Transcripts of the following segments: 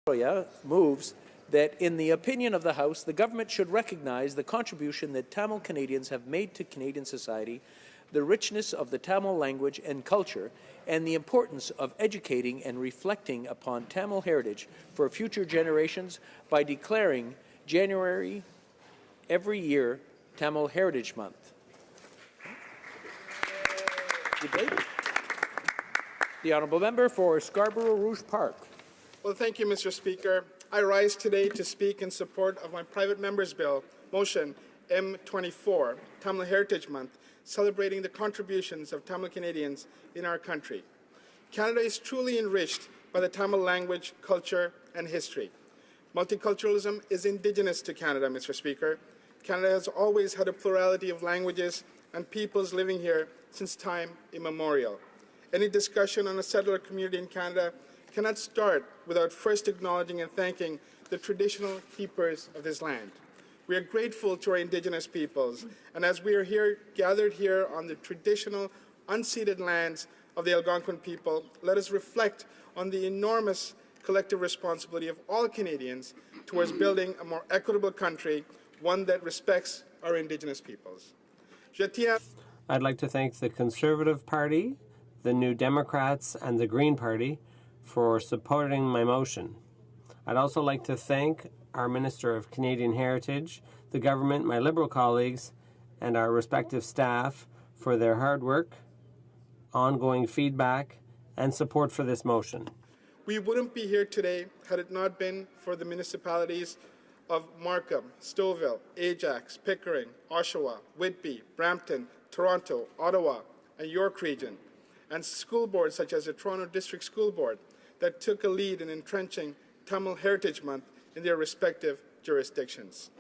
moves that, in the opinion of the House, the government should recognize the contribution that Tamil Canadians have made to Canadian society, the richness of the Tamil language and culture, and the importance of educating and reflecting upon Tamil heritage for future generations by declaring January every year Tamil Heritage Month. The Honourable Member for Scarborough Rouge Park. Well, thank you, Mr. Speaker. I rise today to speak in support of my private member's bill, motion M-24, Tamil Heritage Month, celebrating the contributions of Tamil Canadians in our country. Canada is truly enriched by the Tamil language, culture, and history. Multiculturalism is indigenous to Canada, Mr. Speaker. Canada has always had a plurality of languages and peoples living here since time immemorial. Any discussion on a settler community in Canada cannot start without first acknowledging and thanking the traditional keepers of this land. We are grateful to our Indigenous peoples, and as we are here, gathered here on the traditional, unceded lands of the Algonquin people, let us reflect on the enormous collective responsibility of all Canadians towards building a more equitable country, one that respects our Indigenous peoples. I'd like to thank the Conservative Party, the New Democrats, and the Green Party for supporting my motion. I'd also like to thank our Minister of Canadian Heritage, the government, my Liberal colleagues, and our respective staff for their hard work, ongoing feedback, and support for this motion. We wouldn't be here today had it not been for the municipalities of Markham, Stouffville, Ajax, Pickering, Oshawa, Whitby, Brampton, Toronto, Ottawa, and York Region, and school boards such as the Toronto District School Board that took a lead in entrenching Tamil Heritage Month in their respective jurisdictions.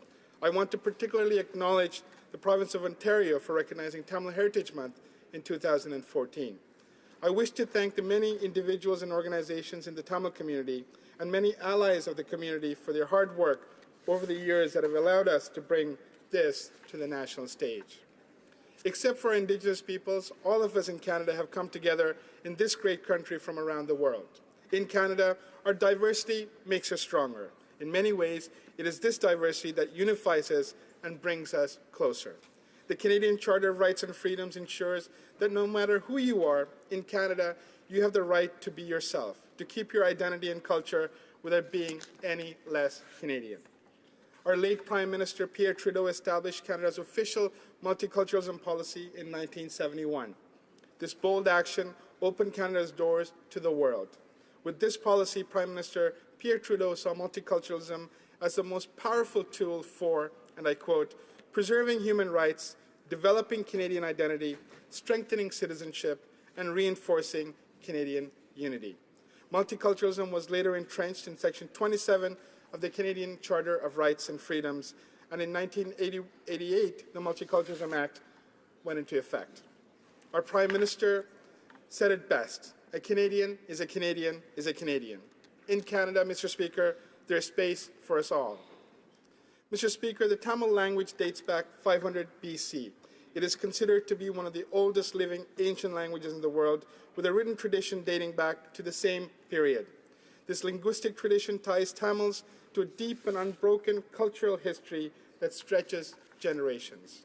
I want to particularly acknowledge the province of Ontario for recognizing Tamil Heritage Month in 2014. I wish to thank the many individuals and organizations in the Tamil community and many allies of the community for their hard work over the years that have allowed us to bring this to the national stage. Except for Indigenous peoples, all of us in Canada have come together in this great country from around the world. In Canada, our diversity makes us stronger. In many ways, it is this diversity that unifies us and brings us closer. The Canadian Charter of Rights and Freedoms ensures that no matter who you are in Canada, you have the right to be yourself, to keep your identity and culture without being any less Canadian. Our late Prime Minister Pierre Trudeau established Canada's official multiculturalism policy in 1971. This bold action opened Canada's doors to the world. With this policy, Prime Minister Pierre Trudeau saw multiculturalism as the most powerful tool for, and I quote, preserving human rights, developing Canadian identity, strengthening citizenship, and reinforcing Canadian unity. Multiculturalism was later entrenched in Section 27 of the Canadian Charter of Rights and Freedoms, and in 1988, the Multiculturalism Act went into effect. Our Prime Minister said it best: a Canadian is a Canadian is a Canadian. In Canada, Mr. Speaker, there is space for us all. Mr. Speaker, the Tamil language dates back 500 BC. It is considered to be one of the oldest living ancient languages in the world, with a written tradition dating back to the same period. This linguistic tradition ties Tamils to a deep and unbroken cultural history that stretches generations.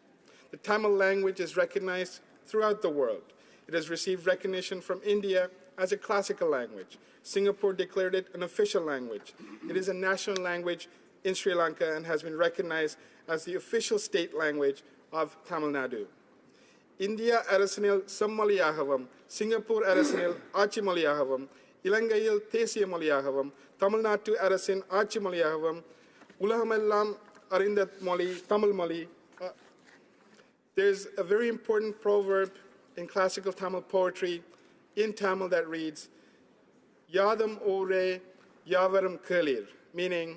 The Tamil language is recognized throughout the world. It has received recognition from India as a classical language. Singapore declared it an official language. It is a national language in Sri Lanka and has been recognized as the official state language of Tamil Nadu. India அரசினில் செம்மொழியாகவும், Singapore அரசினில் ஆட்சி மொழியாகவும், இலங்கையில் தேசிய மொழியாகவும், தமிழ்நாட்டு அரசின் ஆட்சி மொழியாகவும், உலகமெல்லாம் அறிந்த மொழி தமிழ் மொழி. There's a very important proverb in classical Tamil poetry in Tamil that reads, Yadam ore yavaram kelir, meaning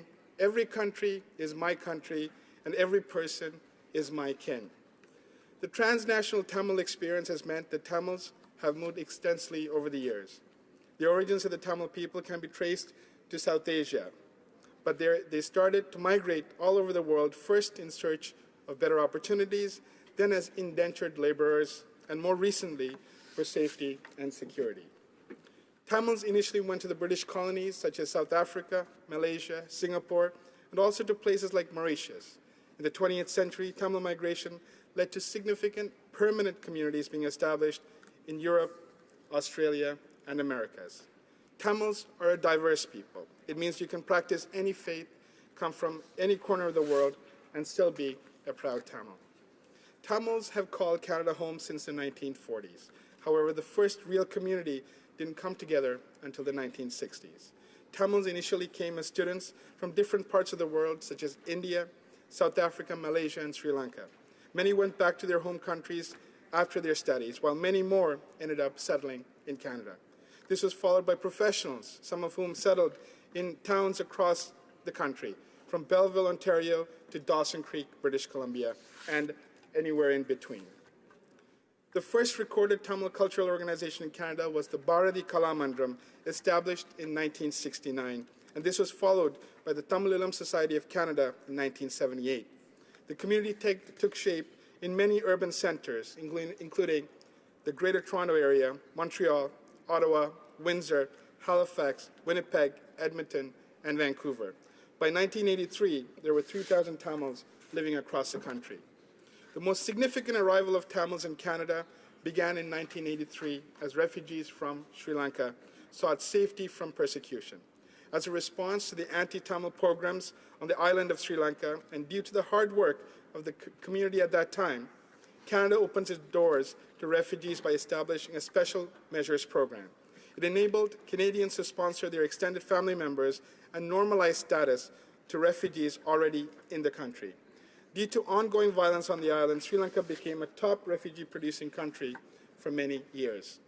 every country is my country and every person is my kin. The transnational Tamil experience has meant that Tamils have moved extensively over the years. The origins of the Tamil people can be traced to South Asia, but they started to migrate all over the world, first in search of better opportunities, then as indentured laborers, and more recently for safety and security. Tamils initially went to the British colonies such as South Africa, Malaysia, Singapore, and also to places like Mauritius. In the 20th century, Tamil migration led to significant permanent communities being established in Europe, Australia, and Americas. Tamils are a diverse people. It means you can practice any faith, come from any corner of the world, and still be a proud Tamil. Tamils have called Canada home since the 1940s. However, the first real community didn't come together until the 1960s. Tamils initially came as students from different parts of the world, such as India, South Africa, Malaysia, and Sri Lanka. Many went back to their home countries after their studies, while many more ended up settling in Canada. This was followed by professionals, some of whom settled in towns across the country, from Belleville, Ontario, to Dawson Creek, British Columbia, and anywhere in between. The first recorded Tamil cultural organization in Canada was the Bharati Kalamandram, established in 1969, and this was followed by the Tamil Ilam Society of Canada in 1978. The community took shape in many urban centers, including the Greater Toronto Area, Montreal, Ottawa, Windsor, Halifax, Winnipeg, Edmonton, and Vancouver. By 1983, there were 3,000 Tamils living across the country. The most significant arrival of Tamils in Canada began in 1983 as refugees from Sri Lanka sought safety from persecution. As a response to the anti-Tamil pogroms on the island of Sri Lanka, and due to the hard work of the community at that time, Canada opens its doors to refugees by establishing a special measures program. It enabled Canadians to sponsor their extended family members and normalize status to refugees already in the country. Due to ongoing violence on the island, Sri Lanka became a top refugee-producing country for many years.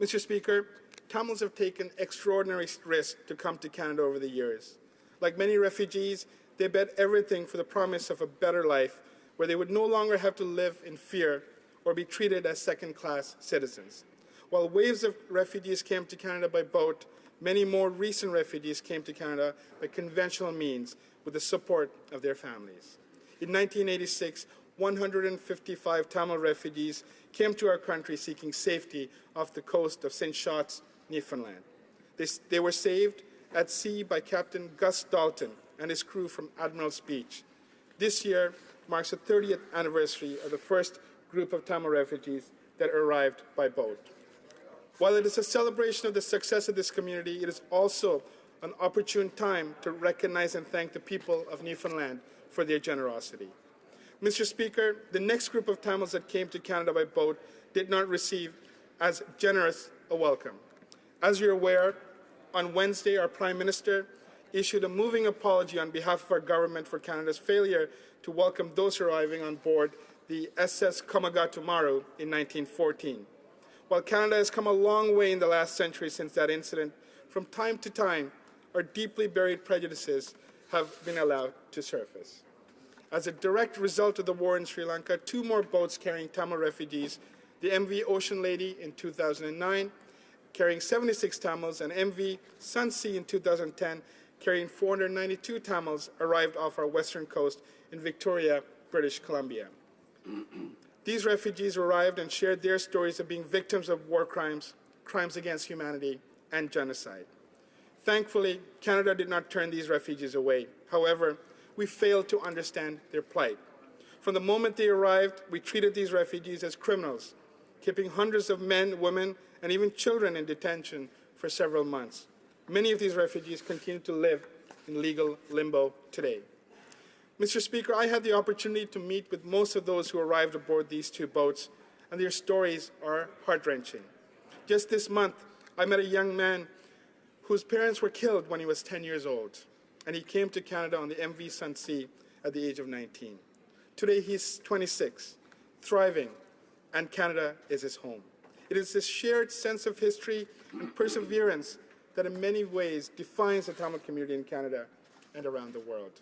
Mr. Speaker, Tamils have taken extraordinary risks to come to Canada over the years. Like many refugees, they bet everything for the promise of a better life where they would no longer have to live in fear or be treated as second-class citizens. While waves of refugees came to Canada by boat, many more recent refugees came to Canada by conventional means with the support of their families. In 1986, 155 Tamil refugees came to our country seeking safety off the coast of St. Shots, Newfoundland. They were saved at sea by Captain Gus Dalton and his crew from Admiral's Beach. This year marks the 30th anniversary of the first group of Tamil refugees that arrived by boat. While it is a celebration of the success of this community, it is also an opportune time to recognize and thank the people of Newfoundland for their generosity. Mr. Speaker, the next group of Tamils that came to Canada by boat did not receive as generous a welcome. As you're aware, on Wednesday, our Prime Minister issued a moving apology on behalf of our government for Canada's failure to welcome those arriving on board the SS Komagatumaru in 1914. While Canada has come a long way in the last century since that incident, from time to time, our deeply buried prejudices have been allowed to surface. As a direct result of the war in Sri Lanka, 2 more boats carrying Tamil refugees, the MV Ocean Lady in 2009, carrying 76 Tamils, and MV Sunsea in 2010, carrying 492 Tamils, arrived off our western coast in Victoria, British Columbia. These refugees arrived and shared their stories of being victims of war crimes, crimes against humanity, and genocide. Thankfully, Canada did not turn these refugees away. However, we failed to understand their plight. From the moment they arrived, we treated these refugees as criminals, keeping hundreds of men, women, and even children in detention for several months. Many of these refugees continue to live in legal limbo today. Mr. Speaker, I had the opportunity to meet with most of those who arrived aboard these 2 boats, and their stories are heart-wrenching. Just this month, I met a young man whose parents were killed when he was 10 years old, and he came to Canada on the MV Sunsea at the age of 19. Today, he's 26, thriving, and Canada is his home. It is this shared sense of history and perseverance that in many ways defines the Tamil community in Canada and around the world.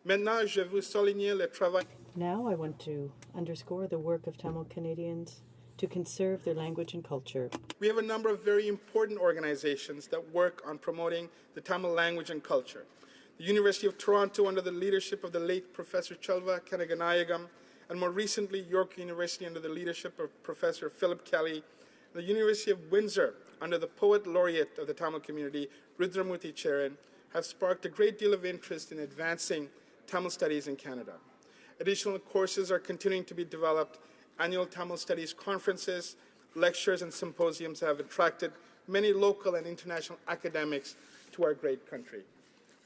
Maintenant, je veux souligner le travail. Now I want to underscore the work of Tamil Canadians to conserve their language and culture. We have a number of very important organizations that work on promoting the Tamil language and culture. The University of Toronto, under the leadership of the late Professor Chalva Kanaganayagam, and more recently York University under the leadership of Professor Philip Kelly, the University of Windsor, under the poet laureate of the Tamil community, Rudramurthy Charan, have sparked a great deal of interest in advancing Tamil studies in Canada. Additional courses are continuing to be developed. Annual Tamil Studies conferences, lectures, and symposiums have attracted many local and international academics to our great country.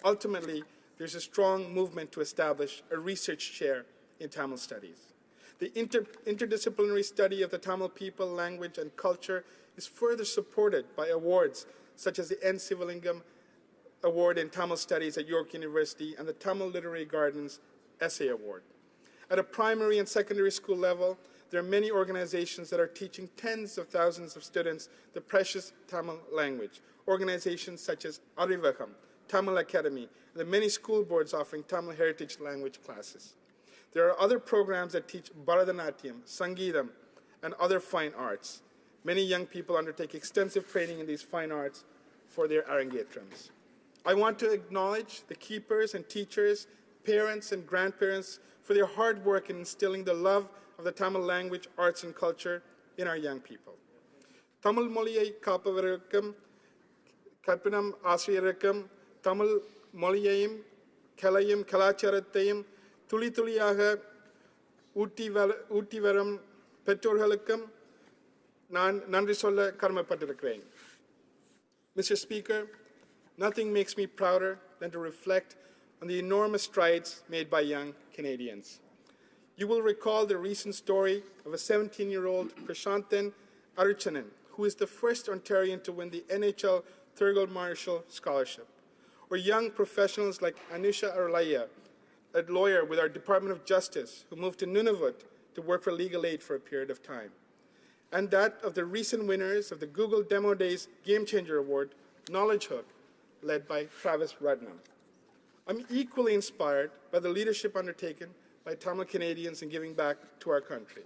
Ultimately, there's a strong movement to establish a research chair in Tamil studies. The interdisciplinary study of the Tamil people, language, and culture is further supported by awards such as the N. Sivalingam Award in Tamil Studies at York University and the Tamil Literary Gardens Essay Award. At a primary and secondary school level, there are many organizations that are teaching tens of thousands of students the precious Tamil language. Organizations such as Arivagam, Tamil Academy, and the many school boards offering Tamil heritage language classes. There are other programs that teach Bharatanatyam, Sangeetam, and other fine arts. Many young people undertake extensive training in these fine arts for their arangetrams. I want to acknowledge the keepers and teachers, parents and grandparents for their hard work in instilling the love of the Tamil language, arts, and culture in our young people. Tamil Moliyai Kappavarakkum, Karpinam Asriyarakum, Tamil Moliyayim, Kalayim, Kalacharathayim, Tuli Tuliyaga, Utivaram, Petorhalakkum, Nandri Solla Karmapatirakrain. Mr. Speaker, nothing makes me prouder than to reflect on the enormous strides made by young Canadians. You will recall the recent story of a 17-year-old Prashantan Aruchanan, who is the first Ontarian to win the NHL Thurgood Marshall Scholarship, or young professionals like Anusha Arlaya, a lawyer with our Department of Justice, who moved to Nunavut to work for legal aid for a period of time, and that of the recent winners of the Google Demo Days Game Changer Award, Knowledge Hook, led by Travis Rudnam. I'm equally inspired by the leadership undertaken by Tamil Canadians in giving back to our country.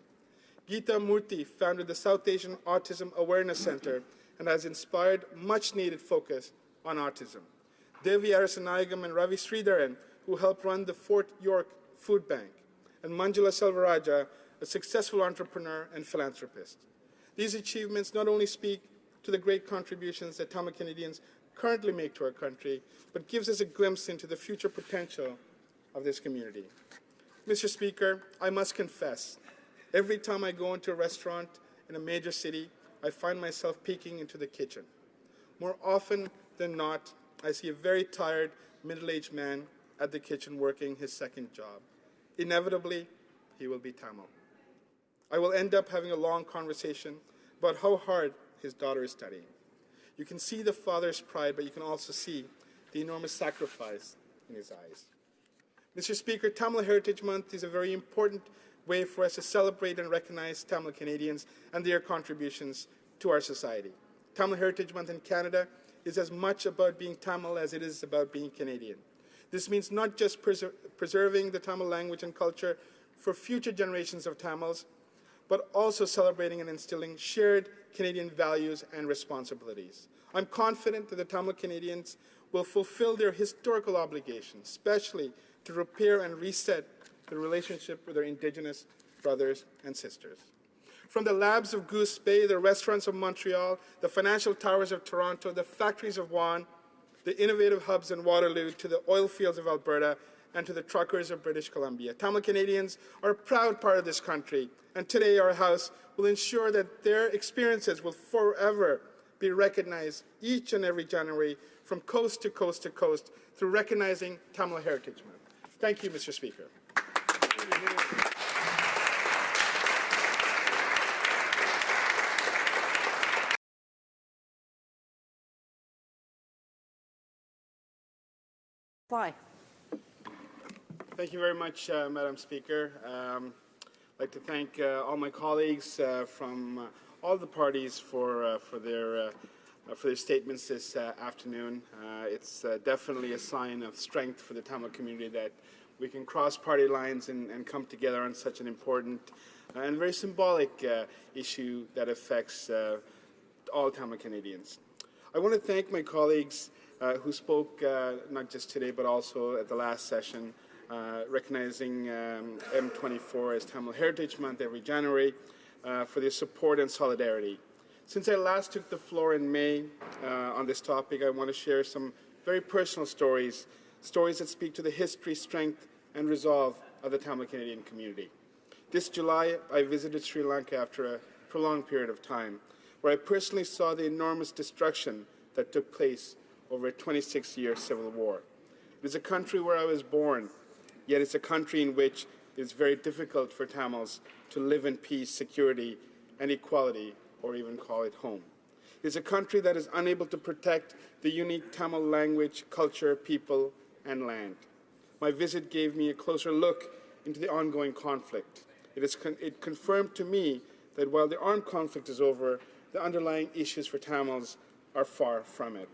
Geeta Murthy founded the South Asian Autism Awareness Center and has inspired much-needed focus on autism. Devi Arasanayagam and Ravi Sridharan, who helped run the Fort York Food Bank, and Manjula Selvaraja, a successful entrepreneur and philanthropist. These achievements not only speak to the great contributions that Tamil Canadians currently make to our country, but gives us a glimpse into the future potential of this community. Mr. Speaker, I must confess, every time I go into a restaurant in a major city, I find myself peeking into the kitchen. More often than not, I see a very tired, middle-aged man at the kitchen working his second job. Inevitably, he will be Tamil. I will end up having a long conversation about how hard his daughter is studying. You can see the father's pride, but you can also see the enormous sacrifice in his eyes. Mr. Speaker, Tamil Heritage Month is a very important way for us to celebrate and recognize Tamil Canadians and their contributions to our society. Tamil Heritage Month in Canada is as much about being Tamil as it is about being Canadian. This means not just preserving the Tamil language and culture for future generations of Tamils, but also celebrating and instilling shared Canadian values and responsibilities. I'm confident that the Tamil Canadians will fulfill their historical obligations, especially to repair and reset the relationship with their Indigenous brothers and sisters. From the labs of Goose Bay, the restaurants of Montreal, the financial towers of Toronto, the factories of Vaughan, the innovative hubs in Waterloo, to the oil fields of Alberta, and to the truckers of British Columbia. Tamil Canadians are a proud part of this country, and today our House will ensure that their experiences will forever be recognized each and every January from coast to coast to coast through recognizing Tamil Heritage Month. Thank you, Mr. Speaker. Thank you very much, Madam Speaker. I'd like to thank all my colleagues from all the parties for their statements this afternoon. It's definitely a sign of strength for the Tamil community that we can cross party lines and come together on such an important and very symbolic issue that affects all Tamil Canadians. I want to thank my colleagues who spoke not just today but also at the last session, recognizing M-24 as Tamil Heritage Month every January for their support and solidarity. Since I last took the floor in May on this topic, I want to share some very personal stories that speak to the history, strength, and resolve of the Tamil Canadian community. This July, I visited Sri Lanka after a prolonged period of time, where I personally saw the enormous destruction that took place over a 26-year civil war. It is a country where I was born, yet it's a country in which it is very difficult for Tamils to live in peace, security, and equality, or even call it home. It is a country that is unable to protect the unique Tamil language, culture, people, and land. My visit gave me a closer look into the ongoing conflict. It confirmed to me that while the armed conflict is over, the underlying issues for Tamils are far from it.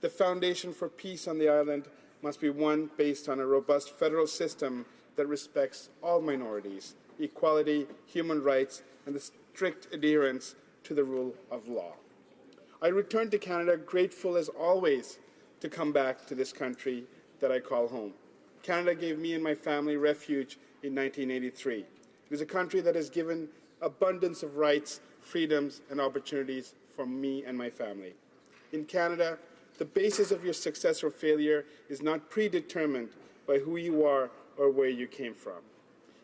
The foundation for peace on the island must be one based on a robust federal system that respects all minorities, equality, human rights, and the strict adherence to the rule of law. I returned to Canada grateful as always to come back to this country that I call home. Canada gave me and my family refuge in 1983. It is a country that has given abundance of rights, freedoms, and opportunities for me and my family. In Canada, the basis of your success or failure is not predetermined by who you are or where you came from.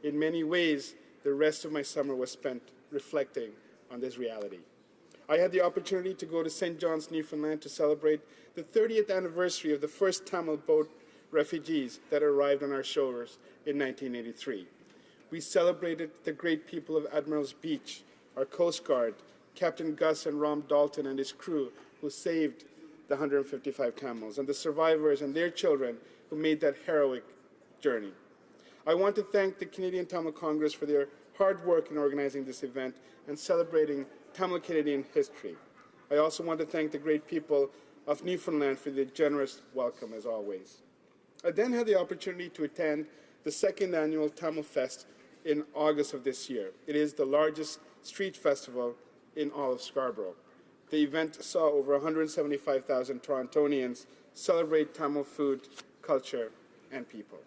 In many ways, the rest of my summer was spent reflecting on this reality. I had the opportunity to go to St. John's, Newfoundland to celebrate the 30th anniversary of the first Tamil boat refugees that arrived on our shores in 1983. We celebrated the great people of Admiral's Beach, our Coast Guard, Captain Gus and Rom Dalton and his crew who saved the 155 Tamils, and the survivors and their children who made that heroic journey. I want to thank the Canadian Tamil Congress for their hard work in organizing this event and celebrating Tamil Canadian history. I also want to thank the great people of Newfoundland for their generous welcome, as always. I then had the opportunity to attend the second annual Tamil Fest in August of this year. It is the largest street festival in all of Scarborough. The event saw over 175,000 Torontonians celebrate Tamil food, culture, and people.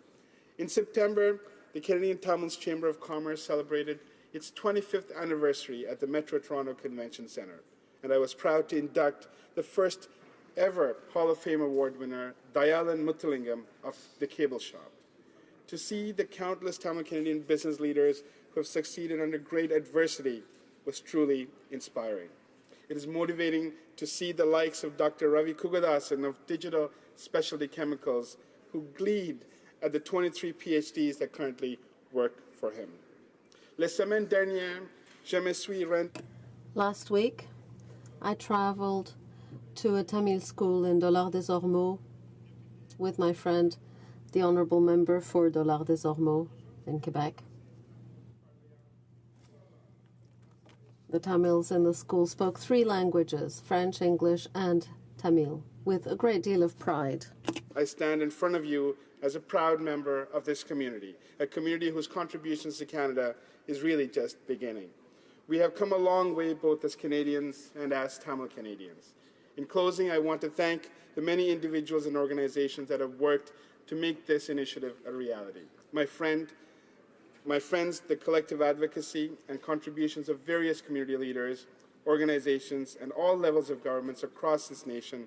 In September, the Canadian Tamils Chamber of Commerce celebrated its 25th anniversary at the Metro Toronto Convention Centre, and I was proud to induct the first ever Hall of Fame award winner, Dayalan Muthulingam of The Cable Shop. To see the countless Tamil Canadian business leaders who have succeeded under great adversity was truly inspiring. It is motivating to see the likes of Dr. Ravi Kugadasan of Digital Specialty Chemicals, who gleed at the 23 PhDs that currently work for him. La semaine dernière, je me suis rendu. Last week, I traveled to a Tamil school in Dollard-des-Ormeaux with my friend, the Honourable Member for Dollard-des-Ormeaux in Quebec. The Tamils in the school spoke 3 languages, French, English, and Tamil, with a great deal of pride. I stand in front of you as a proud member of this community, a community whose contributions to Canada is really just beginning. We have come a long way both as Canadians and as Tamil Canadians. In closing, I want to thank the many individuals and organizations that have worked to make this initiative a reality. My friends, the collective advocacy and contributions of various community leaders, organizations, and all levels of governments across this nation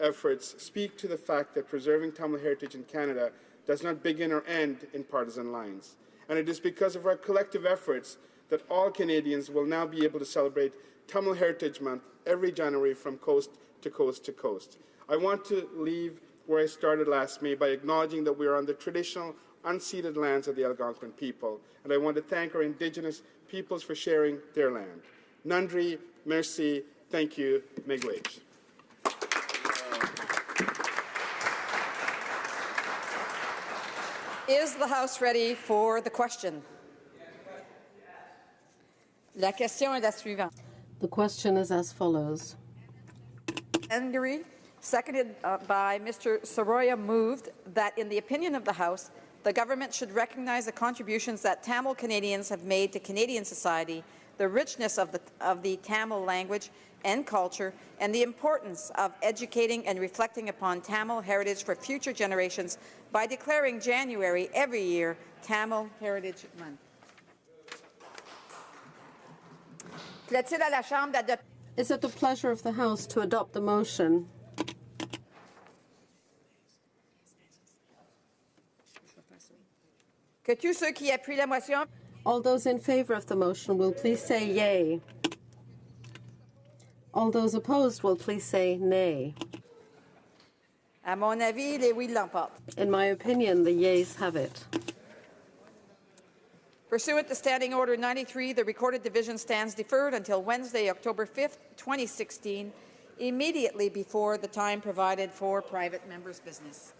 efforts speak to the fact that preserving Tamil heritage in Canada does not begin or end in partisan lines. And it is because of our collective efforts that all Canadians will now be able to celebrate Tamil Heritage Month every January from coast to coast to coast. I want to leave where I started last May by acknowledging that we are on the traditional, unceded lands of the Algonquin people, and I want to thank our Indigenous peoples for sharing their land. Nandri, merci, thank you, miigwech. Is the House ready for the question? La question est la suivante. The question is as follows. Hungary, seconded by Mr. Soroya, moved that, in the opinion of the House, the government should recognize the contributions that Tamil Canadians have made to Canadian society, the richness of the Tamil language and culture, and the importance of educating and reflecting upon Tamil heritage for future generations by declaring January every year Tamil Heritage Month. Plaît-il à la Chambre d'adopter? Is it the pleasure of the House to adopt the motion? Que tous ceux qui appuient la motion. All those in favour of the motion will please say yay. All those opposed will please say nay. À mon avis, les oui l'emportent. In my opinion, the yeas have it. Pursuant to Standing Order 93, the recorded division stands deferred until Wednesday, October 5th, 2016, immediately before the time provided for private members' business.